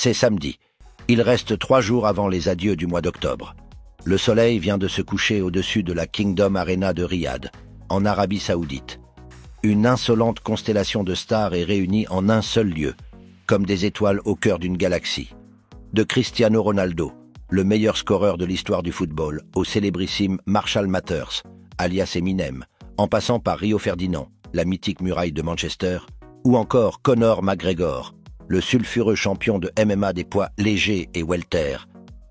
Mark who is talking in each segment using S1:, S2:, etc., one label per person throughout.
S1: C'est samedi. Il reste 3 jours avant les adieux du mois d'octobre. Le soleil vient de se coucher au-dessus de la Kingdom Arena de Riyad, en Arabie Saoudite. Une insolente constellation de stars est réunie en un seul lieu, comme des étoiles au cœur d'une galaxie. De Cristiano Ronaldo, le meilleur scoreur de l'histoire du football, au célébrissime Marshall Mathers, alias Eminem, en passant par Rio Ferdinand, la mythique muraille de Manchester, ou encore Conor McGregor, le sulfureux champion de MMA des poids légers et welter,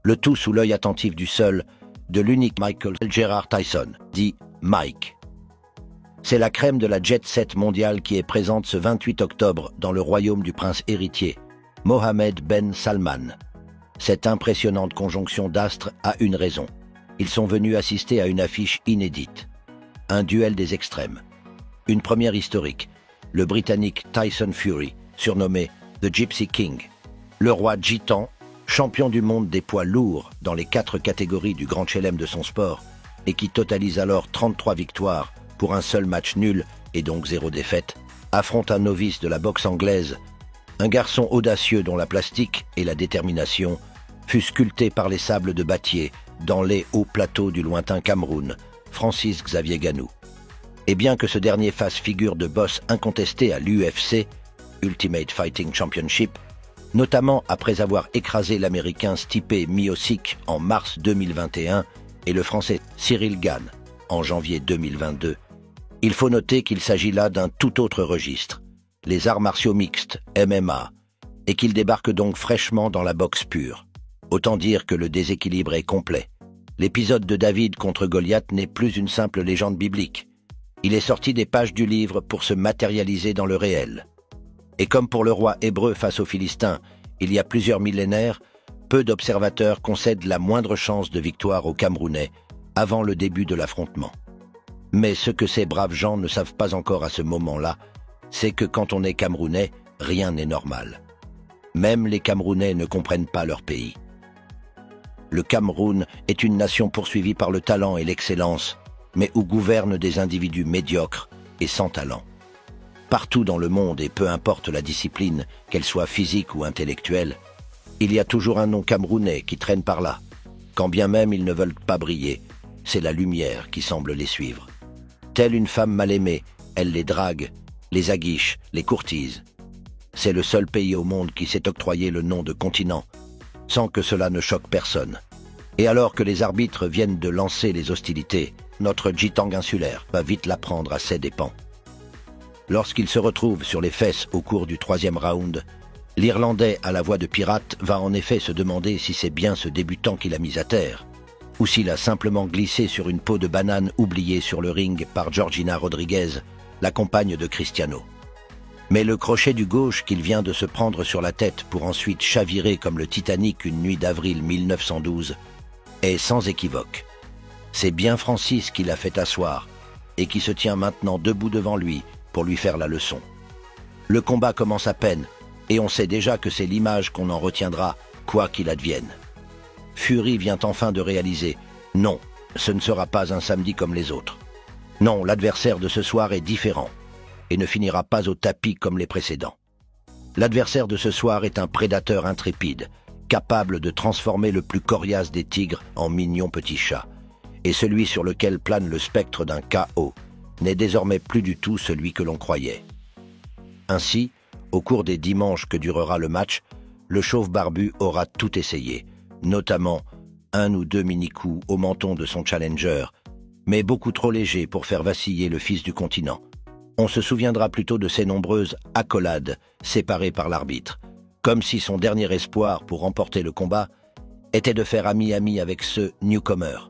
S1: le tout sous l'œil attentif du seul, de l'unique Michael Gerard Tyson, dit Mike. C'est la crème de la jet-set mondiale qui est présente ce 28 octobre dans le royaume du prince héritier, Mohammed Ben Salman. Cette impressionnante conjonction d'astres a une raison. Ils sont venus assister à une affiche inédite. Un duel des extrêmes. Une première historique. Le Britannique Tyson Fury, surnommé The Gypsy King. Le roi gitan, champion du monde des poids lourds dans les 4 catégories du grand chelem de son sport, et qui totalise alors 33 victoires pour un seul match nul et donc 0 défaite, affronte un novice de la boxe anglaise, un garçon audacieux dont la plastique et la détermination fut sculptée par les sables de Battier dans les hauts plateaux du lointain Cameroun, Francis Xavier Ngannou. Et bien que ce dernier fasse figure de boss incontesté à l'UFC, Ultimate Fighting Championship, notamment après avoir écrasé l'Américain Stipe Miocic en mars 2021 et le Français Cyril Gane en janvier 2022, il faut noter qu'il s'agit là d'un tout autre registre, les arts martiaux mixtes, MMA, et qu'il débarque donc fraîchement dans la boxe pure. Autant dire que le déséquilibre est complet. L'épisode de David contre Goliath n'est plus une simple légende biblique. Il est sorti des pages du livre pour se matérialiser dans le réel. Et comme pour le roi hébreu face aux Philistins, il y a plusieurs millénaires, peu d'observateurs concèdent la moindre chance de victoire aux Camerounais avant le début de l'affrontement. Mais ce que ces braves gens ne savent pas encore à ce moment-là, c'est que quand on est Camerounais, rien n'est normal. Même les Camerounais ne comprennent pas leur pays. Le Cameroun est une nation poursuivie par le talent et l'excellence, mais où gouvernent des individus médiocres et sans talent. Partout dans le monde, et peu importe la discipline, qu'elle soit physique ou intellectuelle, il y a toujours un nom camerounais qui traîne par là. Quand bien même ils ne veulent pas briller, c'est la lumière qui semble les suivre. Telle une femme mal aimée, elle les drague, les aguiche, les courtise. C'est le seul pays au monde qui s'est octroyé le nom de continent, sans que cela ne choque personne. Et alors que les arbitres viennent de lancer les hostilités, notre Jitang insulaire va vite l'apprendre à ses dépens. Lorsqu'il se retrouve sur les fesses au cours du 3e round, l'Irlandais à la voix de pirate va en effet se demander si c'est bien ce débutant qu'il a mis à terre, ou s'il a simplement glissé sur une peau de banane oubliée sur le ring par Georgina Rodriguez, la compagne de Cristiano. Mais le crochet du gauche qu'il vient de se prendre sur la tête pour ensuite chavirer comme le Titanic une nuit d'avril 1912 est sans équivoque. C'est bien Francis qui l'a fait asseoir et qui se tient maintenant debout devant lui pour lui faire la leçon. Le combat commence à peine et on sait déjà que c'est l'image qu'on en retiendra, quoi qu'il advienne. Fury vient enfin de réaliser « Non, ce ne sera pas un samedi comme les autres. Non, l'adversaire de ce soir est différent et ne finira pas au tapis comme les précédents. L'adversaire de ce soir est un prédateur intrépide, capable de transformer le plus coriace des tigres en mignon petit chat. Et celui sur lequel plane le spectre d'un KO n'est désormais plus du tout celui que l'on croyait. » Ainsi, au cours des dimanches que durera le match, le chauve barbu aura tout essayé, notamment 1 ou 2 mini-coups au menton de son challenger, mais beaucoup trop légers pour faire vaciller le fils du continent. On se souviendra plutôt de ses nombreuses accolades séparées par l'arbitre, comme si son dernier espoir pour remporter le combat était de faire ami-ami avec ce newcomer,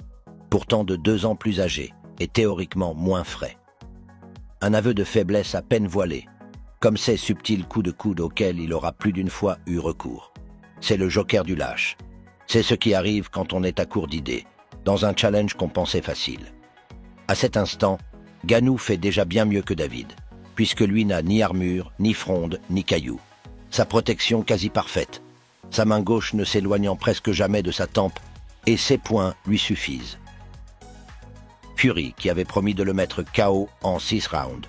S1: pourtant de 2 ans plus âgé et théoriquement moins frais. Un aveu de faiblesse à peine voilé, comme ces subtils coups de coude auxquels il aura plus d'une fois eu recours. C'est le joker du lâche. C'est ce qui arrive quand on est à court d'idées, dans un challenge qu'on pensait facile. À cet instant, Ngannou fait déjà bien mieux que David, puisque lui n'a ni armure, ni fronde, ni caillou. Sa protection quasi parfaite, sa main gauche ne s'éloignant presque jamais de sa tempe, et ses poings lui suffisent. Fury, qui avait promis de le mettre KO en 6 rounds,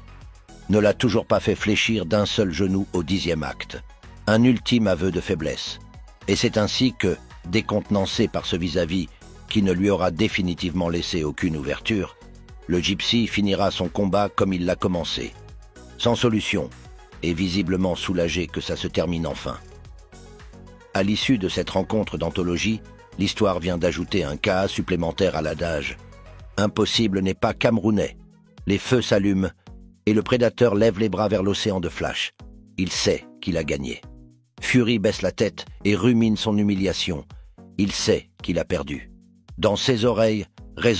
S1: ne l'a toujours pas fait fléchir d'un seul genou au 10e acte. Un ultime aveu de faiblesse. Et c'est ainsi que, décontenancé par ce vis-à-vis qui ne lui aura définitivement laissé aucune ouverture, le gypsy finira son combat comme il l'a commencé, sans solution, et visiblement soulagé que ça se termine enfin. À l'issue de cette rencontre d'anthologie, l'histoire vient d'ajouter un cas supplémentaire à l'adage. Impossible n'est pas camerounais. Les feux s'allument et le prédateur lève les bras vers l'océan de Flash. Il sait qu'il a gagné. Fury baisse la tête et rumine son humiliation. Il sait qu'il a perdu. Dans ses oreilles résonne